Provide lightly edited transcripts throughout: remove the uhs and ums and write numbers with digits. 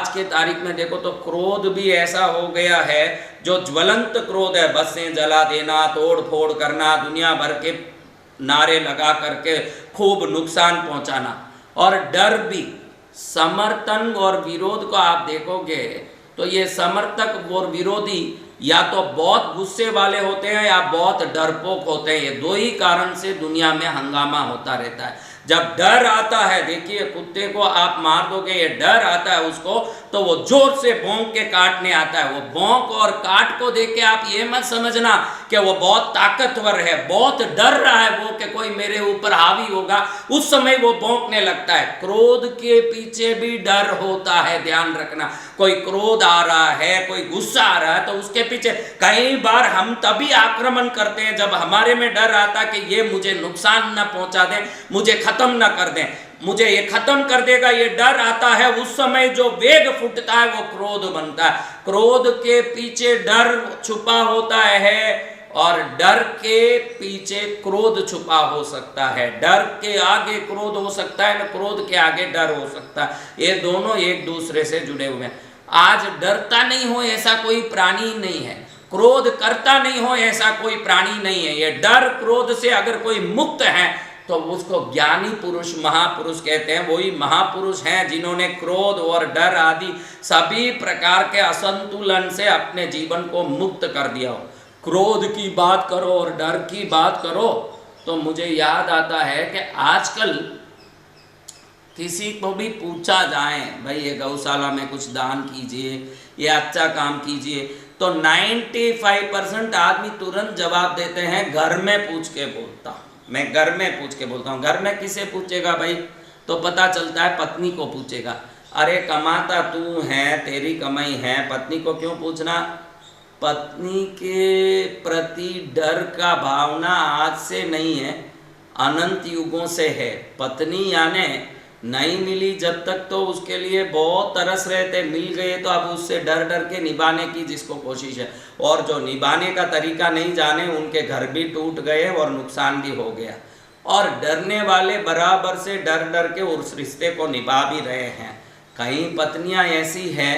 आज के तारीख में देखो तो क्रोध भी ऐसा हो गया है जो ज्वलंत क्रोध है, बसें जला देना, तोड़ फोड़ करना, दुनिया भर के नारे लगा करके खूब नुकसान पहुंचाना। और डर भी, समर्थन और विरोध को आप देखोगे तो ये समर्थक और विरोधी या तो बहुत गुस्से वाले होते हैं या बहुत डरपोक होते हैं। ये दो ही कारण से दुनिया में हंगामा होता रहता है। जब डर आता है, देखिए कुत्ते को आप मार दोगे, ये डर आता है उसको, तो वो जोर से भौंक के काटने आता है। वो भौंक और काट को देख के आप ये मत समझना कि वो बहुत ताकतवर है, बहुत डर रहा है वो कि कोई मेरे ऊपर हावी होगा, उस समय वो भौंकने लगता है। क्रोध के पीछे भी डर होता है, ध्यान रखना। कोई क्रोध आ रहा है, कोई गुस्सा आ रहा है, तो उसके पीछे कई बार हम तभी आक्रमण करते हैं जब हमारे में डर आता कि ये मुझे नुकसान न पहुंचा दें, मुझे खत्म न कर दें, मुझे ये खत्म कर देगा, ये डर आता है। उस समय जो वेग फूटता है वो क्रोध बनता है। क्रोध के पीछे डर छुपा होता है और डर के पीछे क्रोध छुपा हो सकता है। डर के आगे क्रोध हो सकता है, न क्रोध के आगे डर हो सकता है। ये दोनों एक दूसरे से जुड़े हुए हैं। आज डरता नहीं हो ऐसा कोई प्राणी नहीं है, क्रोध करता नहीं हो ऐसा कोई प्राणी नहीं है। ये डर क्रोध से अगर कोई मुक्त है तो उसको ज्ञानी पुरुष, महापुरुष कहते हैं। वही महापुरुष हैं जिन्होंने क्रोध और डर आदि सभी प्रकार के असंतुलन से अपने जीवन को मुक्त कर दिया हो। क्रोध की बात करो और डर की बात करो तो मुझे याद आता है कि आजकल किसी को भी पूछा जाए, भाई ये गौशाला में कुछ दान कीजिए, ये अच्छा काम कीजिए, तो 95% आदमी तुरंत जवाब देते हैं घर में पूछ के बोलता हूँ, मैं घर में पूछ के बोलता हूँ। घर में किसे पूछेगा भाई? तो पता चलता है पत्नी को पूछेगा। अरे कमाता तू है, तेरी कमाई है, पत्नी को क्यों पूछना? पत्नी के प्रति डर का भावना आज से नहीं है, अनंत युगों से है। पत्नी यानी नहीं मिली जब तक तो उसके लिए बहुत तरस रहे थे, मिल गए तो अब उससे डर डर के निभाने की जिसको कोशिश है। और जो निभाने का तरीका नहीं जाने उनके घर भी टूट गए और नुकसान भी हो गया। और डरने वाले बराबर से डर डर के उस रिश्ते को निभा भी रहे हैं। कई पत्नियां ऐसी हैं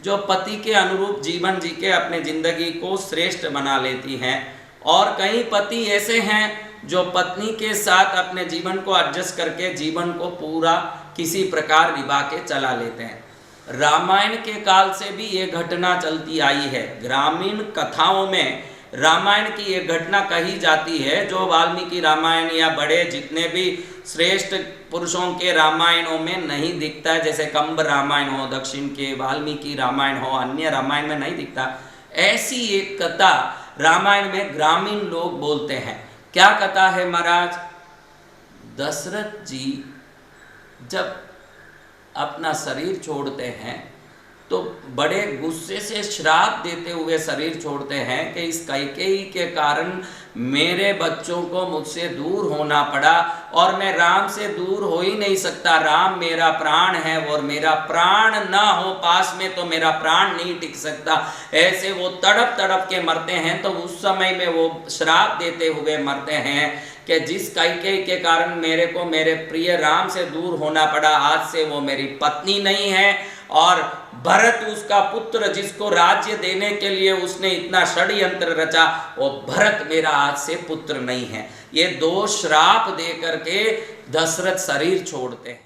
जो पति के अनुरूप जीवन जी के अपने जिंदगी को श्रेष्ठ बना लेती हैं, और कई पति ऐसे हैं जो पत्नी के साथ अपने जीवन को एडजस्ट करके जीवन को पूरा किसी प्रकार निभा के चला लेते हैं। रामायण के काल से भी ये घटना चलती आई है। ग्रामीण कथाओं में रामायण की ये घटना कही जाती है जो वाल्मीकि रामायण या बड़े जितने भी श्रेष्ठ पुरुषों के रामायणों में नहीं दिखता है। जैसे कंब रामायण हो, दक्षिण के वाल्मीकि रामायण हो, अन्य रामायण में नहीं दिखता। ऐसी एक कथा रामायण में ग्रामीण लोग बोलते हैं। क्या कथा है महाराज? दशरथ जी जब अपना शरीर छोड़ते हैं तो बड़े गुस्से से श्राप देते हुए शरीर छोड़ते हैं कि इस कैकेयी के कारण मेरे बच्चों को मुझसे दूर होना पड़ा और मैं राम से दूर हो ही नहीं सकता। राम मेरा प्राण है और मेरा प्राण ना हो पास में तो मेरा प्राण नहीं टिक सकता। ऐसे वो तड़प तड़प के मरते हैं। तो उस समय में वो श्राप देते हुए मरते हैं कि जिस कैकेयी के कारण मेरे को मेरे प्रिय राम से दूर होना पड़ा, आज से वो मेरी पत्नी नहीं है, और भरत उसका पुत्र जिसको राज्य देने के लिए उसने इतना षड्यंत्र रचा, वो भरत मेरा आज से पुत्र नहीं है। ये दो श्राप दे करके दशरथ शरीर छोड़ते हैं।